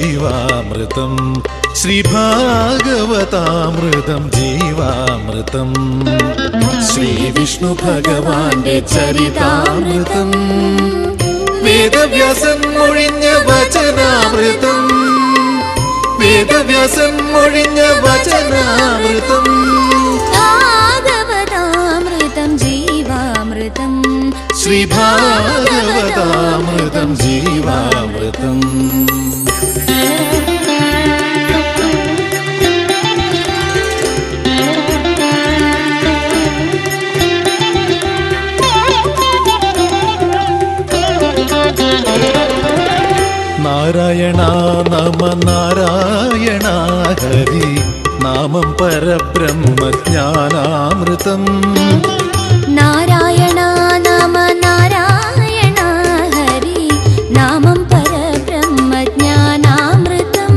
ജീവാമൃതം ശ്രീഭാഗവതാമൃതം ജീവാമൃതം ശ്രീവിഷ്ണു ഭഗവാന്റെ ചരിതാമൃതം വേദവ്യാസൻ മൊഴിഞ്ഞ വചനാമൃതം വേദവ്യാസൻ മൊഴിഞ്ഞ വചനാമൃതം ഭാഗവതാമൃതം ജീവാമൃതം ശ്രീഭാഗവതാമൃതം ജീവാമൃതം നാരായണ നമ നാരായണ ഹരി നാമം പരബ്രഹ്മജ്ഞാനാമൃതം നാരായണ നമ നാരായണ ഹരി നാമം പരബ്രഹ്മജ്ഞാനാമൃതം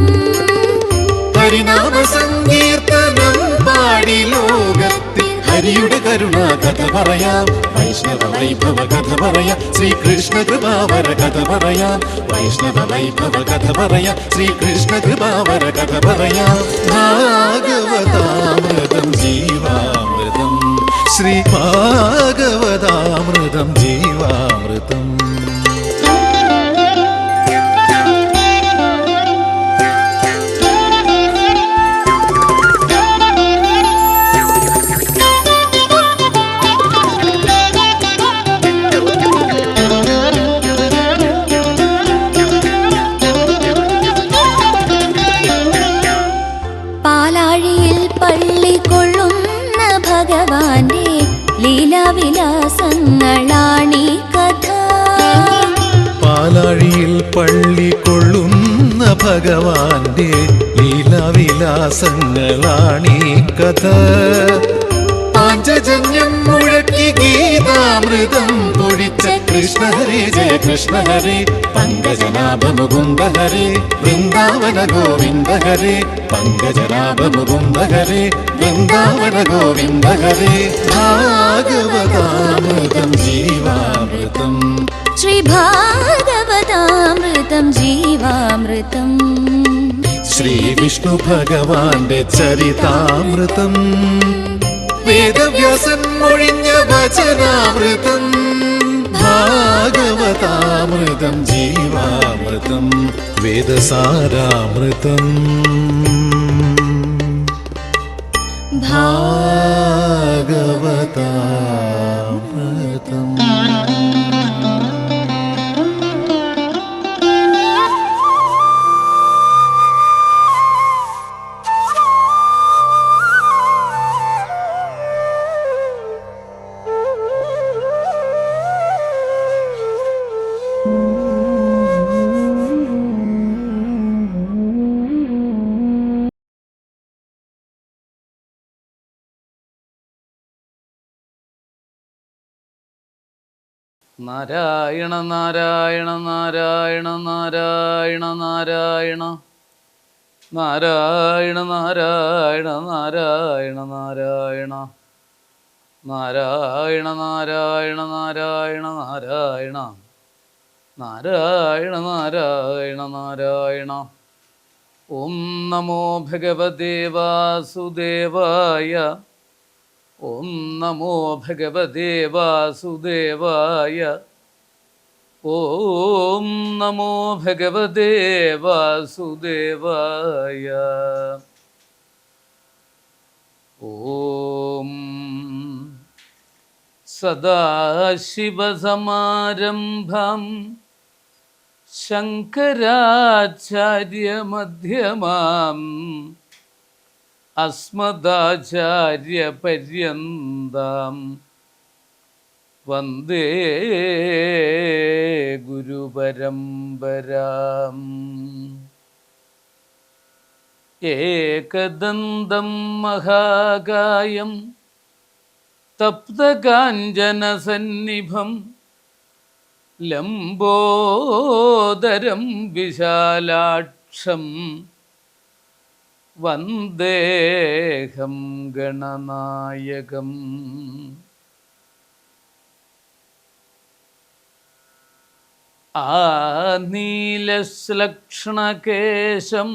ഹരിനാമ സങ്കീർത്തനം പാടി ലോകത്തിൽ ഹരിയുടെ കരുണ കഥ പറയാം വൈഷ്ണവ വൈഭവ കഥ പറയാം ശ്രീകൃഷ്ണ കൃപാവര കഥ പറയാം വൈഷ്ണവ വൈഭവ കഥ പറയാം ശ്രീകൃഷ്ണ കൃപാവര കഥ പറയാം ഭാഗവതാമൃതം ജീവാമൃതം ശ്രീ ഭാഗവതാമൃതം ജീവാമൃതം ഭഗവാന്റെ ലീലാവിലാസങ്ങളാണീ കഥ പാലാഴിയിൽ പള്ളി കൊള്ളുന്ന ഭഗവാന്റെ ലീലാവിലാസങ്ങളാണീ കഥ പാഞ്ചജന്യം മുഴക്കി ഗീതാമൃതം പൊഴിച്ച കൃഷ്ണ ഹരേ ജയ കൃഷ്ണ ഹരേ പങ്കജനാഭ മുകുന്ദ ഹരേ വൃന്ദാവന ഗോവിന്ദ ഹരേ പങ്കജനാഭ മുകുന്ദ ഹരേ വൃന്ദാവന ഗോവിന്ദ ഹരേ ഭാഗവതാമൃതം ജീവാമൃതം ശ്രീ ഭാഗവതാമൃതം ജീവാമൃതം ശ്രീ വിഷ്ണു ഭഗവാന്റെ ചരിതാമൃതം വേദവ്യാസൻ മൊഴിഞ്ഞ വചനാമൃതം ഭാഗവതാമൃതം ജീവാമൃതം വേദസാരാമൃതം ഭാഗവതാമൃതം നാരായണ നാരായണ നാരായണ നാരായണ നാരായണ നാരായണ നാരായണ നാരായണ നാരായണ നാരായണ നാരായണ നാരായണ നാരായണ നാരായണ നാരായണ നാരായണ ഓം നമോ ഭഗവതേ വാസുദേവായ ഓം നമോ ഭഗവതേ വാസുദേവായ ഓം നമോ ഭഗവതേ വാസുദേവായ ഓം സദാശിവസമാരംഭം ശങ്കരാചാര്യമധ്യമാം അസ്മദാചാര്യപര്യന്താം വന്ദേ ഗുരുപരമ്പരാം ഏകദന്തം മഹാകായം തപ്തകാഞ്ചനസന്നിഭം ലംബോദരം വിശാലാക്ഷം വന്ദേഹം ഗണനായകം ആ നീലശ്ലക്ഷണകേശം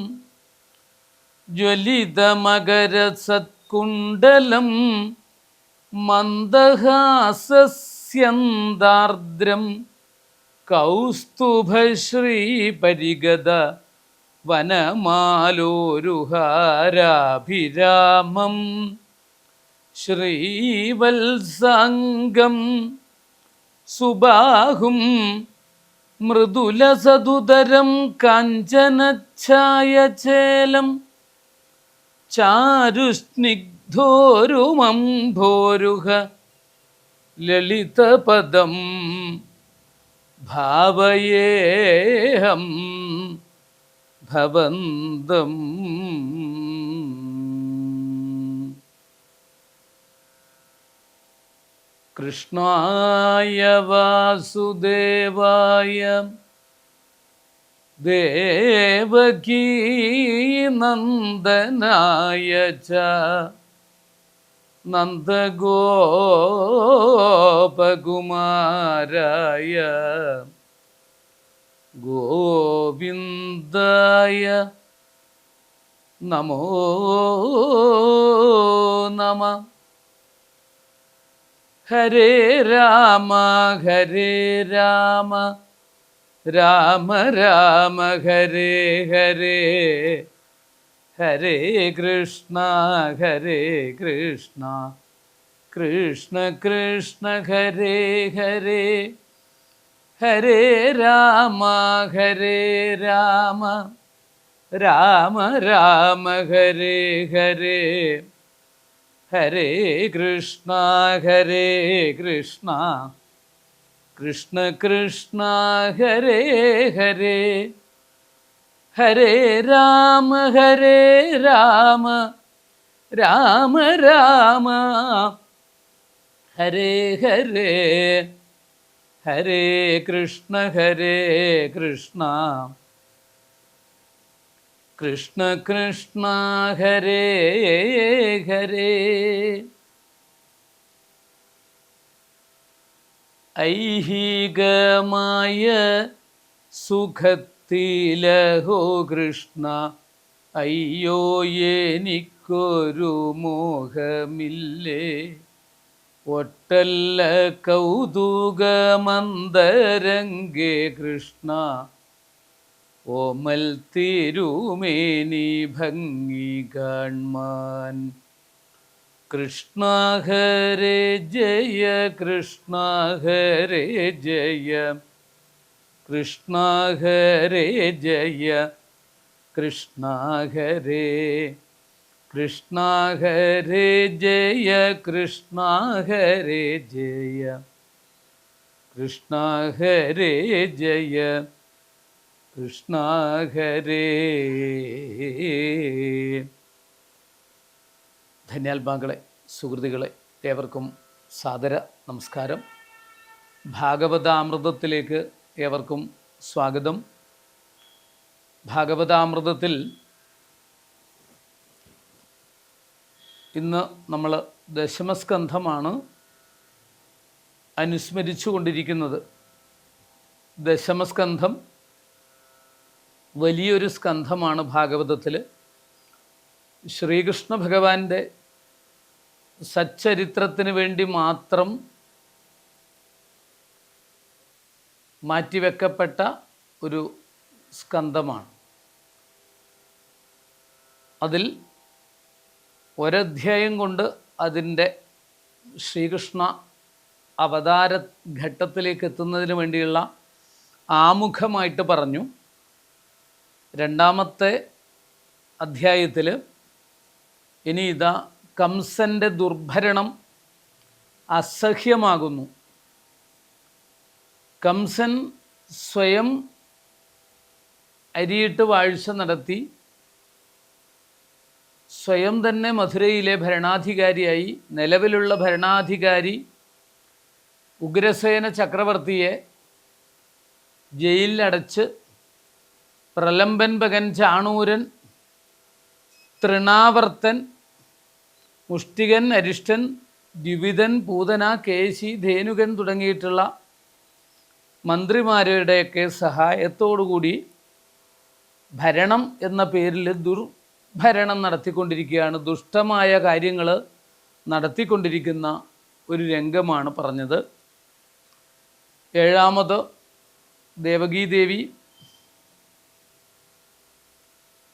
ജ്വലിതമകരസത്കുണ്ടലം മന്ദഹാസസ്യന്താർദ്രം കൗസ്തുഭശ്രീപരിഗത വനമാലോരുഹാരാഭിരാമം ശ്രീവത്സാംഗം സുബാഹും മൃദുലസതുതരം കാഞ്ചനഛായചേലം ചാരുസ്നിഗ്ധോരുമംഭോരുഹ ലളിതപദം ഭാവയേഹം ഭവന്തം. കൃഷ്ണായ വാസുദേവായ ദേവകീ നന്ദനായ ച നന്ദഗോപകുമാരായ ഗോവിന്ദായ നമോ നമഃ. ഹരേ രാമ ഹരേ രാമ രാമ രാമ ഹരേ ഹരേ ഹരേ കൃഷ്ണ കൃഷ്ണ കൃഷ്ണ ഹരേ ഹരേ ഹരേ രാമ രാമ രാമ ഹരേ ഹരേ ഹരേ കൃഷ്ണ കൃഷ്ണ കൃഷ്ണ ഹരേ ഹരേ ഹരേ രാമ രാമ രാമ ഹരേ ഹരേ ഹരേ കൃഷ്ണ കൃഷ്ണ കൃഷ്ണ ഹരേ ഹരേ. ഐഹികമായ സുഖത്തിലഹോ കൃഷ്ണ അയ്യോ എനിക്കൊരു മോഹമില്ലേ, ഒട്ടല്ല കൗതുകമന്തരംഗേ കൃഷ്ണ ഓമൽ തിരുമേനി ഭംഗി കാൺമാൻ. കൃഷ്ണ ഹരേ ജയ കൃഷ്ണ ഹരേ ജയ കൃഷ്ണ ഹരേ ജയ കൃഷ്ണ ഹരേ കൃഷ്ണ ഹരേ ജയ കൃഷ്ണ ഹരേ ജയ കൃഷ്ണ ഹരേ ജയ കൃഷ്ണ ഹരേ. ധന്യാത്മാക്കളെ, സുഹൃത്തുക്കളെ, ഏവർക്കും സാദര നമസ്കാരം. ഭാഗവതാമൃതത്തിലേക്ക് ഏവർക്കും സ്വാഗതം. ഭാഗവതാമൃതത്തിൽ ഇന്ന് നമ്മൾ ദശമസ്കന്ധമാണ് അനുസ്മരിച്ചു കൊണ്ടിരിക്കുന്നത്. ദശമസ്കന്ധം വലിയൊരു സ്കന്ധമാണ്. ഭാഗവതത്തിൽ ശ്രീകൃഷ്ണ ഭഗവാന്റെ സച്ചരിത്രത്തിന് വേണ്ടി മാത്രം മാറ്റിവെക്കപ്പെട്ട ഒരു സ്കന്ധമാണ്. അതിൽ ഒരധ്യായം കൊണ്ട് അതിൻ്റെ ശ്രീകൃഷ്ണ അവതാര ഘട്ടത്തിലേക്ക് എത്തുന്നതിന് വേണ്ടിയുള്ള ആമുഖമായിട്ട് പറഞ്ഞു. രണ്ടാമത്തെ അധ്യായത്തിൽ ഇനി ഇതാ കംസൻ്റെ ദുർഭരണം അസഹ്യമാകുന്നു. കംസൻ സ്വയം അരിയിട്ട് വാഴ്ച നടത്തി സ്വയം തന്നെ മധുരയിലെ ഭരണാധികാരിയായി. നിലവിലുള്ള ഭരണാധികാരി ഉഗ്രസേന ചക്രവർത്തിയെ ജയിലിലടച്ച് പ്രലംബൻ, ഭഗൻ, ചാണൂരൻ, തൃണാവർത്തൻ, മുഷ്ടികൻ, അരിഷ്ടൻ, ദ്വിവിധൻ, പൂതന, കേശി, ധേനുകൻ തുടങ്ങിയിട്ടുള്ള മന്ത്രിമാരുടെയൊക്കെ സഹായത്തോടുകൂടി ഭരണം എന്ന പേരിൽ ദുർഭരണം നടത്തിക്കൊണ്ടിരിക്കുകയാണ്. ദുഷ്ടമായ കാര്യങ്ങൾ നടത്തിക്കൊണ്ടിരിക്കുന്ന ഒരു രംഗമാണ് പറഞ്ഞത്. ഏഴാമത് ദേവകീദേവി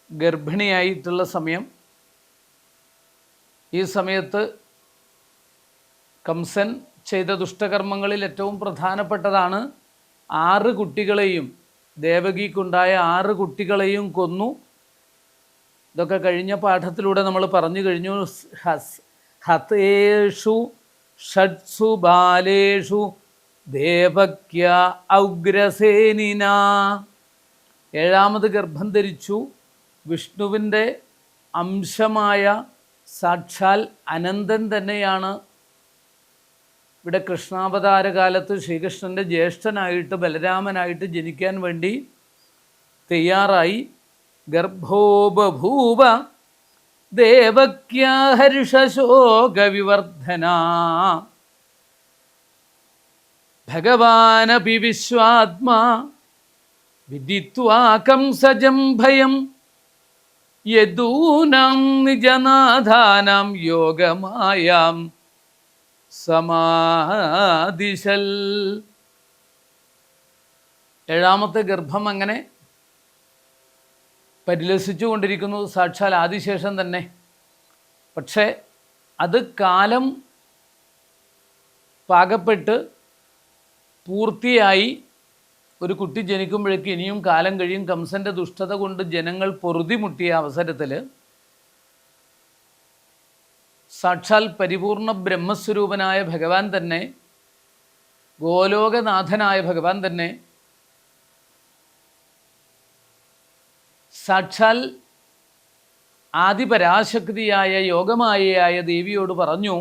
ഗർഭിണിയായിട്ടുള്ള സമയം. ഈ സമയത്ത് കംസൻ ചെയ്ത ദുഷ്ടകർമ്മങ്ങളിൽ ഏറ്റവും പ്രധാനപ്പെട്ടതാണ് 6 കുട്ടികളെയും, ദേവകിക്കുണ്ടായ 6 കുട്ടികളെയും കൊന്നു. ഇതൊക്കെ കഴിഞ്ഞ പാഠത്തിലൂടെ നമ്മൾ പറഞ്ഞു കഴിഞ്ഞു. ഹതേഷു ഷഡ്സു ബാലേഷു ദേവക്യ ഔഗ്രസേനിന. 7ാമത് ഗർഭം ധരിച്ചു. വിഷ്ണുവിൻ്റെ അംശമായ സാക്ഷാൽ അനന്തൻ തന്നെയാണ് ഇവിടെ കൃഷ്ണാവതാര കാലത്ത് ശ്രീകൃഷ്ണൻ്റെ ജ്യേഷ്ഠനായിട്ട് ബലരാമനായിട്ട് ജനിക്കാൻ വേണ്ടി തയ്യാറായി. ഗർഭോ ബഭൂവ ദേവക്യാ ഹർഷശോകവിവർദ്ധന ഭഗവാനപി വിശ്വാത്മാ വിദിത്വാ കംസജം ഭയം യദൂനാം നിജനാഥാനാം യോഗമായാം സമാദിശൽ. 7ാമത്തെ ഗർഭം അങ്ങനെ പരിലസിച്ചു കൊണ്ടിരിക്കുന്നു. സാക്ഷാൽ ആദിശേഷൻ തന്നെ. പക്ഷേ അത് കാലം പാകപ്പെട്ട് പൂർത്തിയായി ഒരു കുട്ടി ജനിക്കുമ്പോഴേക്ക് ഇനിയും കാലം കഴിയും. കംസൻ്റെ ദുഷ്ടത കൊണ്ട് ജനങ്ങൾ പൊറുതിമുട്ടിയ അവസരത്തിൽ സാക്ഷാൽ പരിപൂർണ ബ്രഹ്മസ്വരൂപനായ ഭഗവാൻ തന്നെ, ഗോലോകനാഥനായ ഭഗവാൻ തന്നെ സാക്ഷാൽ ആദിപരാശക്തിയായ യോഗമായയായ ദേവിയോട് പറഞ്ഞു,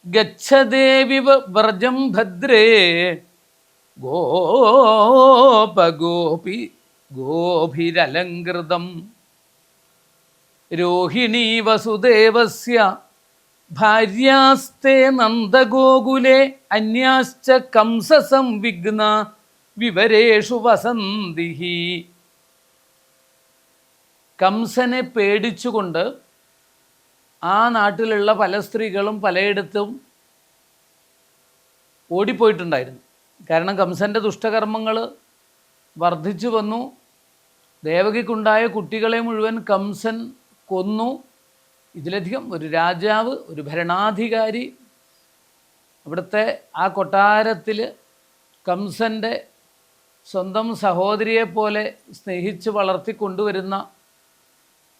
ഗച്ഛദേവി വ്രജം ഭദ്രേ ഗോപഗോപി ഗോഭിരലങ്കൃതം രോഹിണീ വസുദേവസ്യ ഭാര്യാസ്തേ നന്ദഗോകുലേ അന്യാശ്ച കംസസംവിഘ്ന വിവരേഷു വസന്തിഹി. കംസനെ പേടിച്ചുകൊണ്ട് ആ നാട്ടിലുള്ള പല സ്ത്രീകളും പലയിടത്തും ഓടിപ്പോയിട്ടുണ്ടായിരുന്നു. കാരണം കംസൻ്റെ ദുഷ്ടകർമ്മങ്ങൾ വർദ്ധിച്ചു വന്നു. ദേവകിക്കുണ്ടായ കുട്ടികളെ മുഴുവൻ കംസൻ കൊന്നു. ഇതിലധികം ഒരു രാജാവ്, ഒരു ഭരണാധികാരി, അവിടുത്തെ ആ കൊട്ടാരത്തിൽ കംസൻ്റെ സ്വന്തം സഹോദരിയെപ്പോലെ സ്നേഹിച്ച് വളർത്തിക്കൊണ്ടുവരുന്ന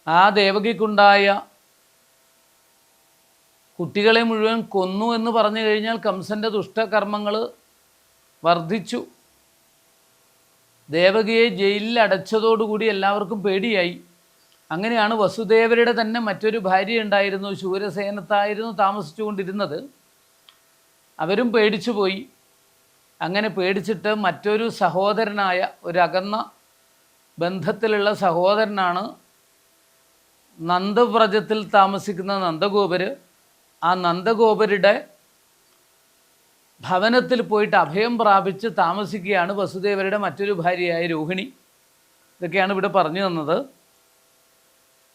ആ ദേവകിക്കുണ്ടായ കുട്ടികളെ മുഴുവൻ കൊന്നു എന്ന് പറഞ്ഞു കഴിഞ്ഞാൽ കംസൻ്റെ ദുഷ്ടകർമ്മങ്ങൾ വർദ്ധിച്ചു. ദേവകിയെ ജയിലിൽ അടച്ചതോടുകൂടി എല്ലാവർക്കും പേടിയായി. അങ്ങനെയാണ് വസുദേവരുടെ തന്നെ മറ്റൊരു ഭാര്യ ഉണ്ടായിരുന്നു, ശൂരസേനത്തായിരുന്നു താമസിച്ചു കൊണ്ടിരുന്നത്. അവരും പേടിച്ചു പോയി. അങ്ങനെ പേടിച്ചിട്ട് മറ്റൊരു സഹോദരനായ, ഒരു അകന്ന ബന്ധത്തിലുള്ള സഹോദരനാണ് നന്ദവ്രജത്തിൽ താമസിക്കുന്ന നന്ദഗോപര്. ആ നന്ദഗോപരുടെ ഭവനത്തിൽ പോയിട്ട് അഭയം പ്രാപിച്ച് താമസിക്കുകയാണ് വസുദേവരുടെ മറ്റൊരു ഭാര്യയായ രോഹിണി. ഇതൊക്കെയാണ് ഇവിടെ പറഞ്ഞു തന്നത്.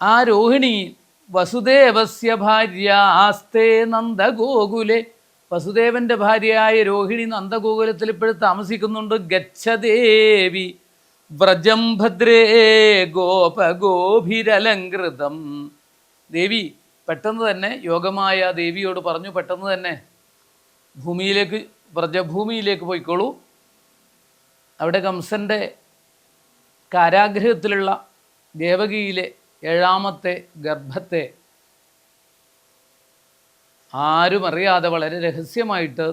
ആ രോഹിണി വസുദേവസ്യ ഭാര്യ ആസ്തേ നന്ദഗോകുലെ. വസുദേവൻ്റെ ഭാര്യയായ രോഹിണി നന്ദഗോകുലത്തിൽ ഇപ്പോഴും താമസിക്കുന്നുണ്ട്. ഗച്ഛദേവി വ്രജം ഭദ്രേ ഗോപഗോഭിരലങ്കൃതം. ദേവി പെട്ടെന്ന് തന്നെ യോഗമായ ദേവിയോട് പറഞ്ഞു, പെട്ടെന്ന് തന്നെ ഭൂമിയിലേക്ക്, വ്രജഭൂമിയിലേക്ക് പോയിക്കോളൂ. അവിടെ കംസൻ്റെ കാരാഗ്രഹത്തിലുള്ള ദേവകിയിലെ 7ാമത്തെ ഗർഭത്തെ ആരും അറിയാതെ വളരെ രഹസ്യമായിട്ട്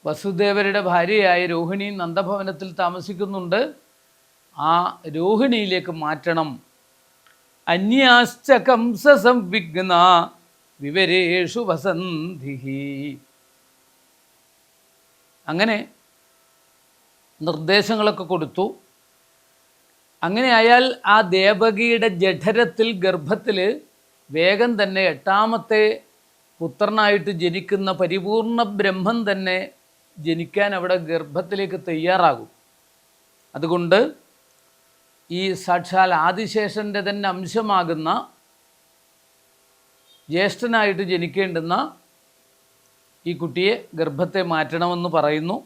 വസുദേവരുടെ ഭാര്യയായ രോഹിണി നന്ദഭവനത്തിൽ താമസിക്കുന്നുണ്ട്. ആ രോഹിണിയിലേക്ക് മാറ്റണം. അന്യാശ്ച കംസസംവിഘ്ന വിവരേഷു വസന്തിഹി. അങ്ങനെ നിർദ്ദേശങ്ങളൊക്കെ കൊടുത്തു. അങ്ങനെ ആയാൽ ആ ദേവകിയുടെ ജഠരത്തിൽ, ഗർഭത്തിൽ വേഗം തന്നെ 8ാമത്തെ പുത്രനായിട്ട് ജനിക്കുന്ന പരിപൂർണ ബ്രഹ്മം തന്നെ ജനിക്കാൻ അവിടെ ഗർഭത്തിലേക്ക് തയ്യാറാകും. അതുകൊണ്ട് ഈ സാക്ഷാൽ ആദിശേഷൻ്റെ തന്നെ അംശമാകുന്ന ജ്യേഷ്ഠനായിട്ട് ജനിക്കേണ്ടുന്ന ഈ കുട്ടിയെ ഗർഭത്തെ മാറ്റണമെന്ന് പറയുന്നു.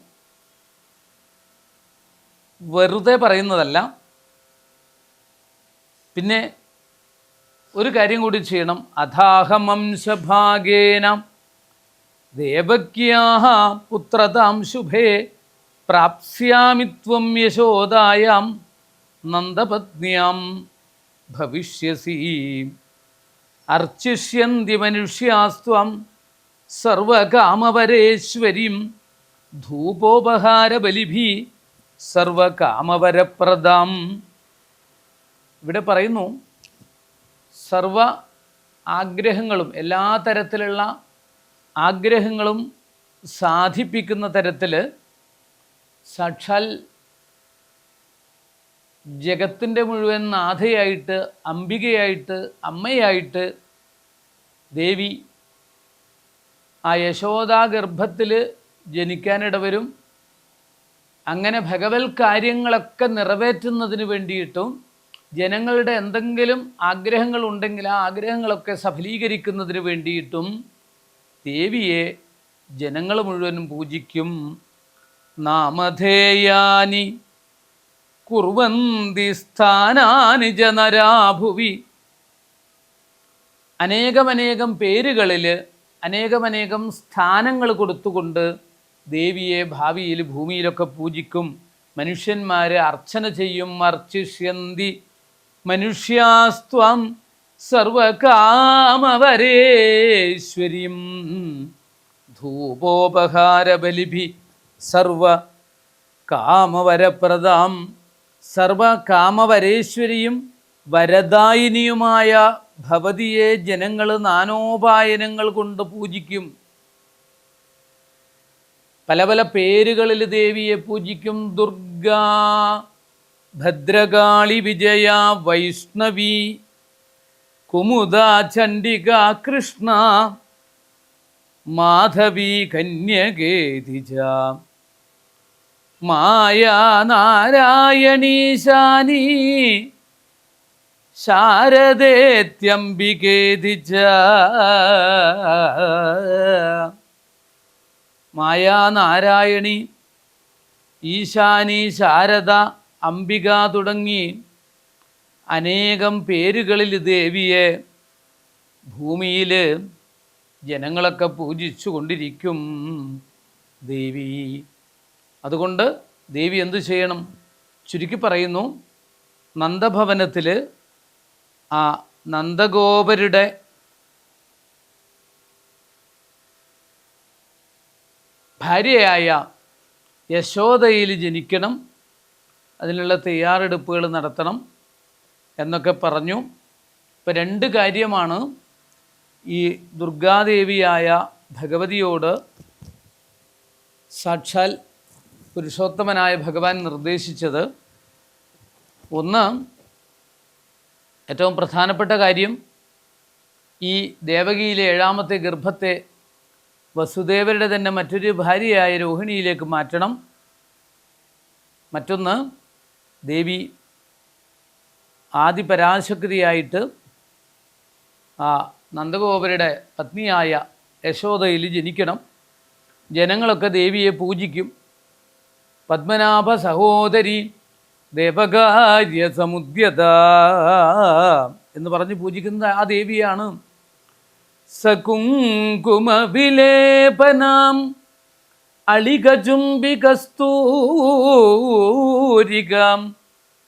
വെറുതെ പറയുന്നതല്ല. പിന്നെ ഒരു കാര്യം കൂടി ചെയ്യണം. അഥാഹമംശഭാഗേന ദേവക്യാഹ പുത്രതാം ശുഭേ പ്രാപ്സ്യാമി ത്വം യശോദായാം നന്ദപത്ന്യാം ഭവിഷ്യസി. അർച്ചിഷ്യന്തി മനുഷ്യാസ്ത്വം സർവകാമവരേശ്വരീം ധൂപോപഹാരബലിഭി സർവകാമവരപ്രദാം. ഇവിടെ പറയുന്നു, സർവ ആഗ്രഹങ്ങളും എല്ലാ തരത്തിലുള്ള ആഗ്രഹങ്ങളും സാധിപ്പിക്കുന്ന തരത്തിൽ സാക്ഷാൽ ജഗത്തിൻ്റെ മുഴുവൻ നാഥയായിട്ട്, അംബികയായിട്ട്, അമ്മയായിട്ട് ദേവി ആ യശോദാഗർഭത്തിൽ ജനിക്കാനിടവരും. അങ്ങനെ ഭഗവത് കാര്യങ്ങളൊക്കെ നിറവേറ്റുന്നതിന് വേണ്ടിയിട്ടും ജനങ്ങളുടെ എന്തെങ്കിലും ആഗ്രഹങ്ങളുണ്ടെങ്കിൽ ആ ആഗ്രഹങ്ങളൊക്കെ സഫലീകരിക്കുന്നതിന് വേണ്ടിയിട്ടും ദേവിയെ ജനങ്ങൾ മുഴുവനും പൂജിക്കും. നാമധേയാനി കുർവന്തി സ്ഥാനാനി ജനരാഭുവി. അനേകമനേകം പേരുകളിൽ അനേകമനേകം സ്ഥാനങ്ങൾ കൊടുത്തുകൊണ്ട് ദേവിയെ ഭാവിയിൽ ഭൂമിയിലൊക്കെ പൂജിക്കും. മനുഷ്യന്മാർ അർച്ചന ചെയ്യും. അർച്ചിഷ്യന്തി മനുഷ്യാസ്ത്വം സർവകാമവരേശ്വരീം ധൂപോപഹാരബലിഭി സർവകാമവരപ്രദാം. സർവകാമവരേശ്വരിയും വരദായിനിയുമായ ഭവതിയെ ജനങ്ങൾ നാനോപായനങ്ങൾ കൊണ്ട് പൂജിക്കും. പല പല പേരുകളിൽ ദേവിയെ പൂജിക്കും. ദുർഗാ, ഭദ്രകാളി, വിജയ, വൈഷ്ണവി, കുമുദ, ചണ്ഡിക, കൃഷ്ണ, മാധവി, കന്യകേതിജ, മായാ, നാരായണീശാനി, ശാരദേത്യംബികേതിജ. മായാ, നാരായണി, ഈശാനി, ശാരദ, അംബിക തുടങ്ങി അനേകം പേരുകളിൽ ദേവിയെ ഭൂമിയിൽ ജനങ്ങളൊക്കെ പൂജിച്ചു കൊണ്ടിരിക്കും ദേവി. അതുകൊണ്ട് ദേവി എന്തു ചെയ്യണം? ചുരുക്കി പറയുന്നു, നന്ദഭവനത്തിൽ ആ നന്ദഗോപരുടെ ഭാര്യയായ യശോദയിൽ ജനിക്കണം, അതിനുള്ള തയ്യാറെടുപ്പുകൾ നടത്തണം എന്നൊക്കെ പറഞ്ഞു. ഇപ്പം രണ്ട് കാര്യമാണ് ഈ ദുർഗാദേവിയായ ഭഗവതിയോട് സാക്ഷാൽ പുരുഷോത്തമനായ ഭഗവാൻ നിർദ്ദേശിച്ചത്. ഒന്ന്, ഏറ്റവും പ്രധാനപ്പെട്ട കാര്യം, ഈ ദേവകിയിലെ 7ാമത്തെ ഗർഭത്തെ വസുദേവരുടെ തന്നെ മറ്റൊരു ഭാര്യയായ രോഹിണിയിലേക്ക് മാറ്റണം. മറ്റൊന്ന്, ദേവി ആദിപരാശക്തിയായിട്ട് ആ നന്ദഗോപരുടെ പത്നിയായ യശോദയിൽ ജനിക്കണം. ജനങ്ങളൊക്കെ ദേവിയെ പൂജിക്കും. പത്മനാഭ സഹോദരി ദേവകാര്യ സമുദ്യത എന്ന് പറഞ്ഞ് പൂജിക്കുന്ന ആ ദേവിയാണ്. സകുങ്കുമ വിലേപനാം അളികചുംബികസ്തൂരികാം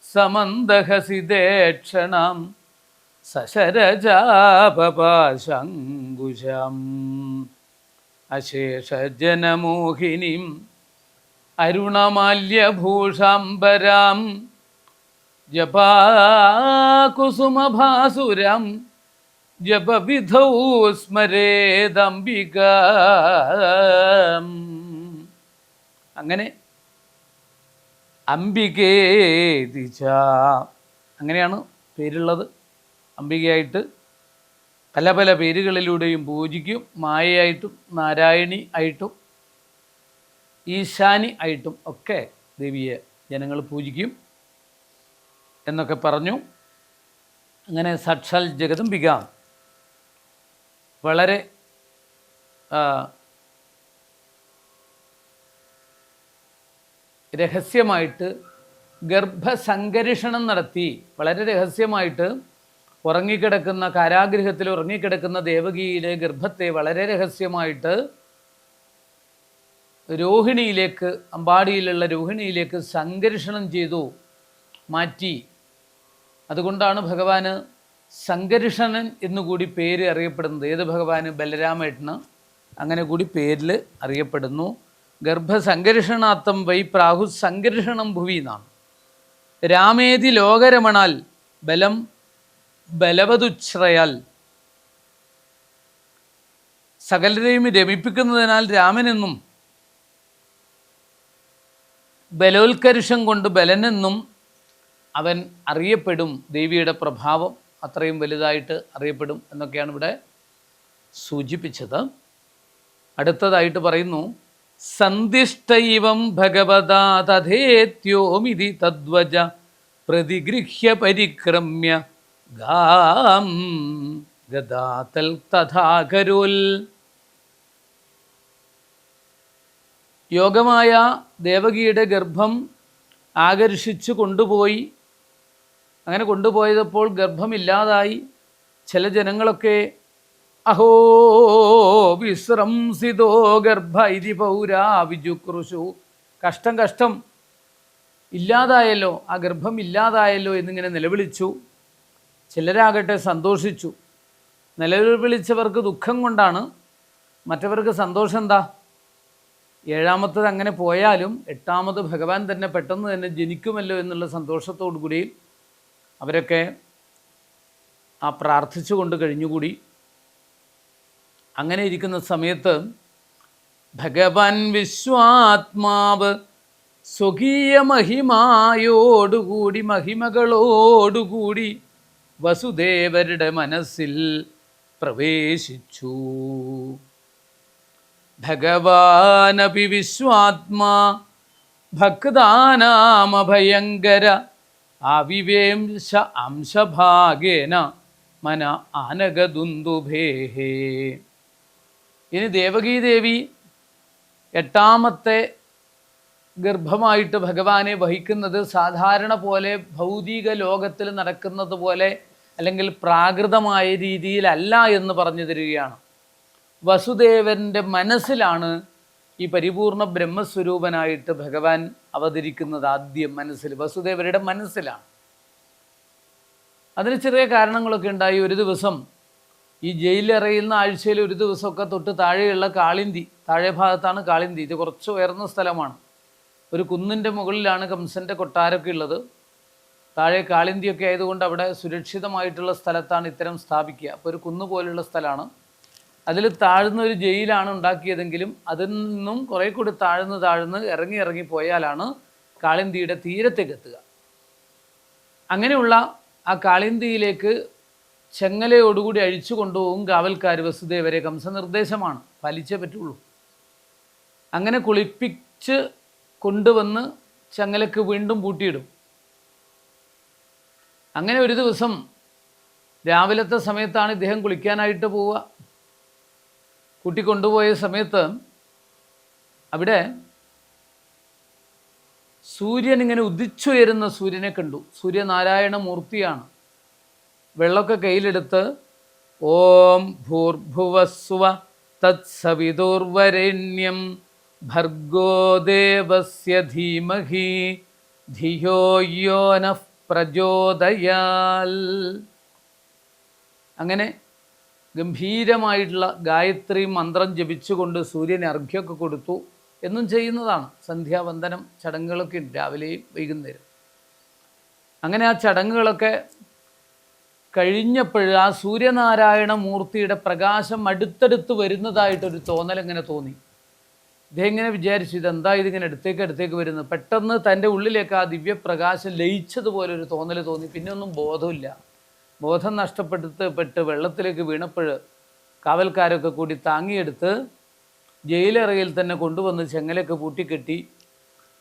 സമന്ദഹസിദേക്ഷണാം സശരജാപപാശങ്കുശാം അശേഷജനമോഹിനീം അരുണമാല്യഭൂഷാംബരാം ജപാകുസുമഭാസുരം ജപവിധൗ സ്മരേദംബിക. അങ്ങനെ അംബികേതിച്ച, അങ്ങനെയാണ് പേരുള്ളത്. അംബികയായിട്ട് പല പല പേരുകളിലൂടെയും പൂജിക്കും. മായയായിട്ടും നാരായണി ആയിട്ടും ഈശാനി ആയിട്ടും ഒക്കെ ദേവിയെ ജനങ്ങൾ പൂജിക്കും എന്നൊക്കെ പറഞ്ഞു. അങ്ങനെ സാക്ഷാൽ ജഗദംബിക വളരെ രഹസ്യമായിട്ട് ഗർഭസംകരിഷണം നടത്തി. വളരെ രഹസ്യമായിട്ട് ഉറങ്ങിക്കിടക്കുന്ന, കാരാഗൃഹത്തിൽ ഉറങ്ങിക്കിടക്കുന്ന ദേവകിയിലെ ഗർഭത്തെ വളരെ രഹസ്യമായിട്ട് രോഹിണിയിലേക്ക്, അമ്പാടിയിലുള്ള രോഹിണിയിലേക്ക് സംകരിഷണം ചെയ്തു മാറ്റി. അതുകൊണ്ടാണ് ഭഗവാന് സംകരിഷണൻ എന്നുകൂടി പേര് അറിയപ്പെടുന്നത്. ഏത് ഭഗവാന്? ബലരാമേട്ടന് അങ്ങനെ കൂടി പേരിൽ അറിയപ്പെടുന്നു. ഗർഭസംകരിഷണാത്തം വൈ പ്രാഹു സംകരിഷണം ഭുവി എന്നാണ്. രാമേതി ലോകരമണാൽ ബലം ബലവതുച്ഛ്രയാൽ, സകലരെയും രമിപ്പിക്കുന്നതിനാൽ രാമനെന്നും ബലോത്കർഷം കൊണ്ട് ബലനെന്നും അവൻ അറിയപ്പെടും. ദേവിയുടെ പ്രഭാവം അത്രയും വലുതായിട്ട് അറിയപ്പെടും എന്നൊക്കെയാണ് ഇവിടെ സൂചിപ്പിച്ചത്. അടുത്തതായിട്ട് പറയുന്നു, സന്ദിഷ്ടൈവം ഭഗവതാ തഥേത്യോമിതി തദ്വജ പ്രതിഗൃഹ്യ പരിക്രമ്യ ഗാം ഗദാതൽ തഥാകരുൽ. യോഗമായ ദേവകിയുടെ ഗർഭം ആകർഷിച്ചു കൊണ്ടുപോയി. അങ്ങനെ കൊണ്ടുപോയപ്പോൾ ഗർഭമില്ലാതായി. ചില ജനങ്ങളൊക്കെ അഹോ വിശ്രംസിതോ ഗർഭ ഇതി പൗരാ വിജുക്രുഷു, കഷ്ടം കഷ്ടം, ഇല്ലാതായല്ലോ, ആ ഗർഭം ഇല്ലാതായല്ലോ എന്നിങ്ങനെ നിലവിളിച്ചു. ചിലരാകട്ടെ സന്തോഷിച്ചു. നിലവിളിച്ചവർക്ക് ദുഃഖം കൊണ്ടാണ്, മറ്റവർക്ക് സന്തോഷം എന്താ? ഏഴാമത്തത് അങ്ങനെ പോയാലും എട്ടാമത് ഭഗവാൻ തന്നെ പെട്ടെന്ന് തന്നെ ജനിക്കുമല്ലോ എന്നുള്ള സന്തോഷത്തോടു കൂടി അവരൊക്കെ ആ പ്രാർത്ഥിച്ചു കൊണ്ട് കഴിഞ്ഞുകൂടി. അങ്ങനെ ഇരിക്കുന്ന സമയത്ത് ഭഗവാൻ വിശ്വാത്മാവ് സ്വകീയ മഹിമായോടുകൂടി, മഹിമകളോടുകൂടി വസുദേവരുടെ മനസ്സിൽ പ്രവേശിച്ചു. ഭഗവാനപി വിശ്വാത്മാ ഭക്താനാമഭയങ്കര ആവിവേംശ അംശഭാഗേന മന ആനഗദുന്ദുഭേഹേ. ഇനി ദേവകീദേവി എട്ടാമത്തെ ഗർഭമായിട്ട് ഭഗവാനെ വഹിക്കുന്നത് സാധാരണ പോലെ ഭൗതിക ലോകത്തിൽ നടക്കുന്നത് പോലെ അല്ലെങ്കിൽ പ്രാകൃതമായ രീതിയിലല്ല എന്ന് പറഞ്ഞു തരികയാണ്. വസുദേവൻ്റെ മനസ്സിലാണ് ഈ പരിപൂർണ ബ്രഹ്മസ്വരൂപനായിട്ട് ഭഗവാൻ അവതരിക്കുന്നത്. ആദ്യം മനസ്സിൽ, വസുദേവരുടെ മനസ്സിലാണ്. അതിന് ചെറിയ കാരണങ്ങളൊക്കെ ഉണ്ടായി. ഒരു ദിവസം ഈ ജയിലറയുന്ന ആഴ്ചയിൽ ഒരു ദിവസമൊക്കെ തൊട്ട് താഴെയുള്ള കാളിന്തി, താഴെ ഭാഗത്താണ് കാളിന്തി, ഇത് കുറച്ച് ഉയർന്ന സ്ഥലമാണ്. ഒരു കുന്നിൻ്റെ മുകളിലാണ് കംസൻ്റെ കൊട്ടാരമൊക്കെ ഉള്ളത്. താഴെ കാളിന്തിയൊക്കെ ആയതുകൊണ്ട് അവിടെ സുരക്ഷിതമായിട്ടുള്ള സ്ഥലത്താണ് ഇത്തരം സ്ഥാപിക്കുക. അപ്പോൾ ഒരു കുന്ന് പോലുള്ള സ്ഥലമാണ്. അതിൽ താഴ്ന്ന ഒരു ജയിലാണ് ഉണ്ടാക്കിയതെങ്കിലും അതിൽ നിന്നും കുറേ കൂടി താഴ്ന്ന് ഇറങ്ങി പോയാലാണ് കാളിന്തിയുടെ തീരത്തേക്ക് എത്തുക. അങ്ങനെയുള്ള ആ കാളിന്തിയിലേക്ക് ചെങ്ങലയോടുകൂടി അഴിച്ചു കൊണ്ടുപോകും കാവൽക്കാർ വസുദേവരെ. കംസ നിർദ്ദേശമാണ്, പാലിച്ചേ പറ്റുള്ളൂ. അങ്ങനെ കുളിപ്പിച്ച് കൊണ്ടുവന്ന് ചങ്ങലക്ക് വീണ്ടും പൂട്ടിയിടും. അങ്ങനെ ഒരു ദിവസം രാവിലത്തെ സമയത്താണ് ഇദ്ദേഹം കുളിക്കാനായിട്ട് പോവുക. കൂട്ടിക്കൊണ്ടുപോയ സമയത്ത് അവിടെ സൂര്യൻ ഇങ്ങനെ ഉദിച്ചുയരുന്ന സൂര്യനെ കണ്ടു. സൂര്യനാരായണ മൂർത്തിയാണ്. വെള്ളമൊക്കെ കയ്യിലെടുത്ത് ഓം ഭൂർഭുവസ്വ തത്സവിതുർവരേണ്യം ഭർഗോ ദേവസ്യ ധീമഹി ധിയോ യോ നഃ പ്രചോദയാൽ. അങ്ങനെ ഗംഭീരമായിട്ടുള്ള ഗായത്രി മന്ത്രം ജപിച്ചുകൊണ്ട് സൂര്യന് അർഘ്യമൊക്കെ കൊടുത്തു. എന്നും ചെയ്യുന്നതാണ് സന്ധ്യാവന്ദനം ചടങ്ങുകളൊക്കെ ഉണ്ട്, രാവിലെയും വൈകുന്നേരം. അങ്ങനെ ആ ചടങ്ങുകളൊക്കെ കഴിഞ്ഞപ്പോൾ ആ സൂര്യനാരായണ മൂർത്തിയുടെ പ്രകാശം അടുത്തടുത്ത് വരുന്നതായിട്ടൊരു തോന്നൽ ഇങ്ങനെ തോന്നി. ഇദ്ദേഹം ഇങ്ങനെ വിചാരിച്ചു, ഇതെന്താ ഇതിങ്ങനെ അടുത്തേക്ക് വരുന്നത്. പെട്ടെന്ന് തൻ്റെ ഉള്ളിലേക്ക് ആ ദിവ്യപ്രകാശം ലയിച്ചതുപോലെ ഒരു തോന്നൽ തോന്നി. പിന്നെ ഒന്നും ബോധമില്ല. ബോധം നഷ്ടപ്പെട്ട് വെള്ളത്തിലേക്ക് വീണപ്പോൾ കാവൽക്കാരൊക്കെ കൂടി താങ്ങിയെടുത്ത് ജയിലറയിൽ തന്നെ കൊണ്ടുവന്ന് ചെങ്ങലൊക്കെ പൂട്ടിക്കെട്ടി.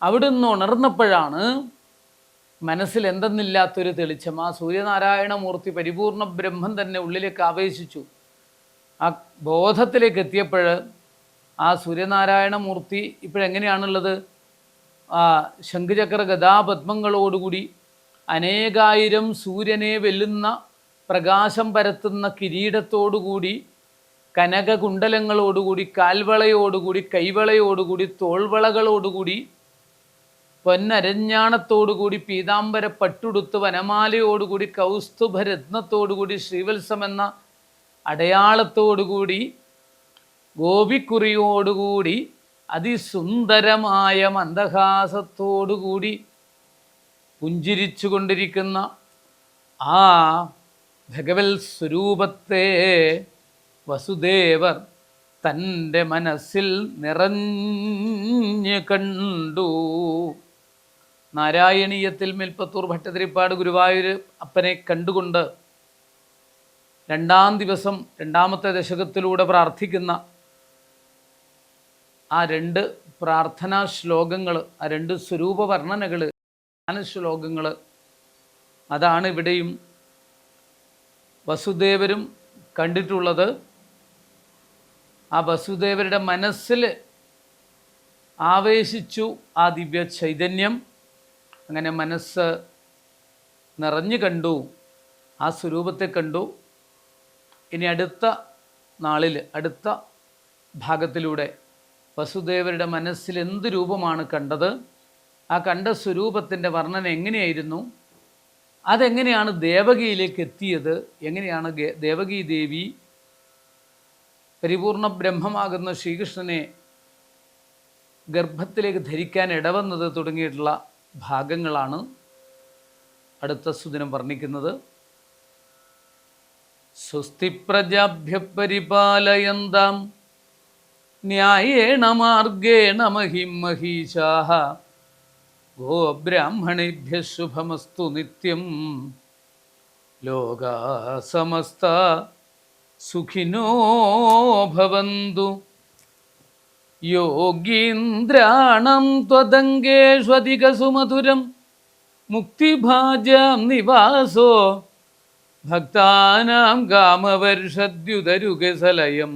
അവിടെ നിന്ന് ഉണർന്നപ്പോഴാണ് മനസ്സിൽ എന്തെന്നില്ലാത്തൊരു തെളിച്ചം. ആ സൂര്യനാരായണമൂർത്തി പരിപൂർണ ബ്രഹ്മം തന്നെ ഉള്ളിലേക്ക് ആവേശിച്ചു. ആ ബോധത്തിലേക്ക് എത്തിയപ്പോൾ ആ സൂര്യനാരായണമൂർത്തി ഇപ്പോഴെങ്ങനെയാണുള്ളത്? ആ ശംഖുചക്ര ഗദാപദ്മങ്ങളോടുകൂടി അനേകായിരം സൂര്യനെ വെല്ലുന്ന പ്രകാശം പരത്തുന്ന കിരീടത്തോടുകൂടി, കനകകുണ്ടലങ്ങളോടുകൂടി, കാൽവളയോടുകൂടി, കൈവളയോടുകൂടി, തോൾവളകളോടുകൂടി, പൊന്നരഞ്ഞാണത്തോടുകൂടി, പീതാംബര പട്ടുടുത്ത് വനമാലയോടുകൂടി, കൗസ്തുഭരത്നത്തോടുകൂടി, ശ്രീവത്സം എന്ന അടയാളത്തോടുകൂടി, ഗോപിക്കുറിയോടുകൂടി, അതിസുന്ദരമായ മന്ദഹാസത്തോടുകൂടി പുഞ്ചിരിച്ചു കൊണ്ടിരിക്കുന്ന ആ ഭഗവത് സ്വരൂപത്തെ വസുദേവർ തൻ്റെ മനസ്സിൽ നിറഞ്ഞു കണ്ടു. നാരായണീയത്തിൽ മേൽപ്പത്തൂർ ഭട്ടതിരിപ്പാട് ഗുരുവായൂർ അപ്പനെ കണ്ടുകൊണ്ട് രണ്ടാം ദിവസം രണ്ടാമത്തെ ദശകത്തിലൂടെ പ്രാർത്ഥിക്കുന്ന ആ രണ്ട് പ്രാർത്ഥനാ ശ്ലോകങ്ങൾ, ആ രണ്ട് സ്വരൂപ വർണ്ണനകൾ, ശ്ലോകങ്ങൾ, അതാണ് ഇവിടെയും വസുദേവരും കണ്ടിട്ടുള്ളത്. ആ വസുദേവരുടെ മനസ്സിൽ ആവേശിച്ചു ആ ദിവ്യ ചൈതന്യം. അങ്ങനെ മനസ്സ് നിറഞ്ഞു കണ്ടു, ആ സ്വരൂപത്തെ കണ്ടു. ഇനി അടുത്ത നാളിൽ അടുത്ത ഭാഗത്തിലൂടെ വസുദേവരുടെ മനസ്സിൽ എന്ത് രൂപമാണ് കണ്ടത്, ആ കണ്ട സ്വരൂപത്തിൻ്റെ വർണ്ണന എങ്ങനെയായിരുന്നു, അതെങ്ങനെയാണ് ദേവകിയിലേക്ക് എത്തിയത്, എങ്ങനെയാണ് ദേവകീ ദേവി പരിപൂർണ ബ്രഹ്മമാകുന്ന ശ്രീകൃഷ്ണനെ ഗർഭത്തിലേക്ക് ധരിക്കാൻ ഇടവന്നത് തുടങ്ങിയിട്ടുള്ള ഭാഗങ്ങളാണ് അടുത്ത സുദിനം വർണ്ണിക്കുന്നത്. സ്വസ്തി പ്രജാഭ്യ പരിപാലയന്താം ന്യായേണ മാർഗേണ മഹിം മഹീശാഃ ഗോബ്രാഹ്മണേഭ്യഃ ശുഭമസ്തു നിത്യം ലോകാ സമസ്താ സുഖിനോ ഭവന്തു. യോഗീന്ദ്രാണം ത്വദംഗേഷ്വധികസുമധുരം മുക്തിഭാജാം നിവാസോ ഭക്താനാം കാമവർഷദ്യുതരുഗസലയം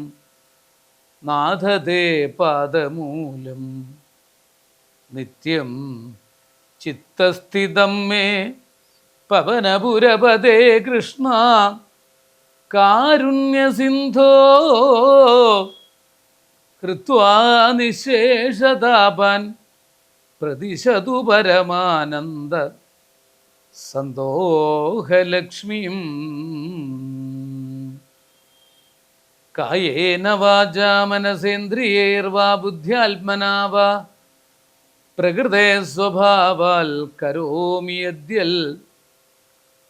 നാഥതേ പാദമൂലം. നിത്യം ചിത്തസ്ഥിതം മേ പവനപുരപദേ കൃഷ്ണ കാരുണ്യസിന്ധോ കൃത്വാ നിശേഷതാപാൻ പ്രതിശതു പരമാനന്ദ സന്തോഹലക്ഷ്മീം. കായേന വാചാ മനസേന്ദ്രിയൈർവാ ബുദ്ധ്യാത്മനാ വാ പ്രകൃതേ സ്വഭാവാൽ കരോമി യദ്യൽ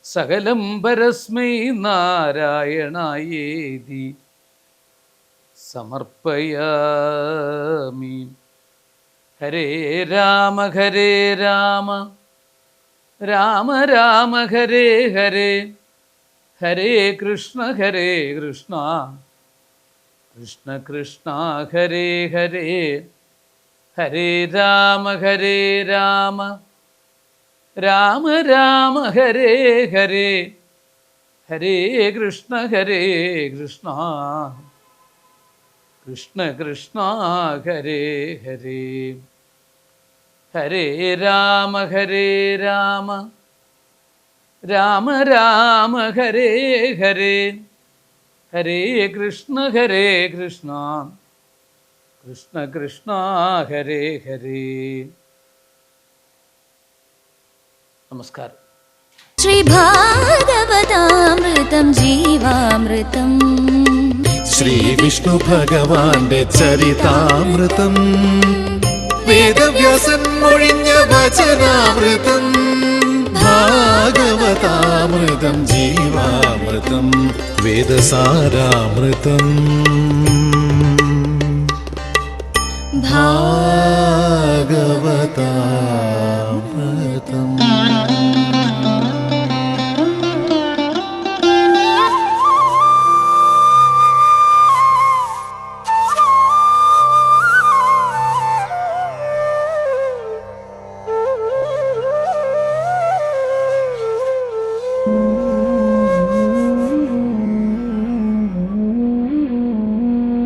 സകലം പരസ്മൈ നാരായണായേതി സമർപ്പയാമി. ഹരേ രാമ ഹരേ രാമ രാമ രാമ ഹരേ ഹരേ ഹരേ കൃഷ്ണ കൃഷ്ണ കൃഷ്ണ ഹരേ ഹരേ ഹരേ രാമ രാമ രാമ രാമ ഹരേ ഹരേ ഹരേ കൃഷ്ണ കൃഷ്ണ കൃഷ്ണ ഹരേ ഹരേ ഹരേ രാമ രാമ രാമ രാമ ഹരേ ഹരേ ഹരേ കൃഷ്ണ കൃഷ്ണ കൃഷ്ണ ഹരേ ഹരേ. നമസ്കാരം. ശ്രീഭാഗവതാമൃതം ജീവാമൃതം ശ്രീ വിഷ്ണു ഭഗവാന്റെ ചരിതാമൃതം വേദവ്യാസൻ മൊഴിഞ്ഞ വചനാമൃതം ഭാഗവതാമൃതം ജീവാമൃതം വേദസാരാമൃതം ഭാഗവതാ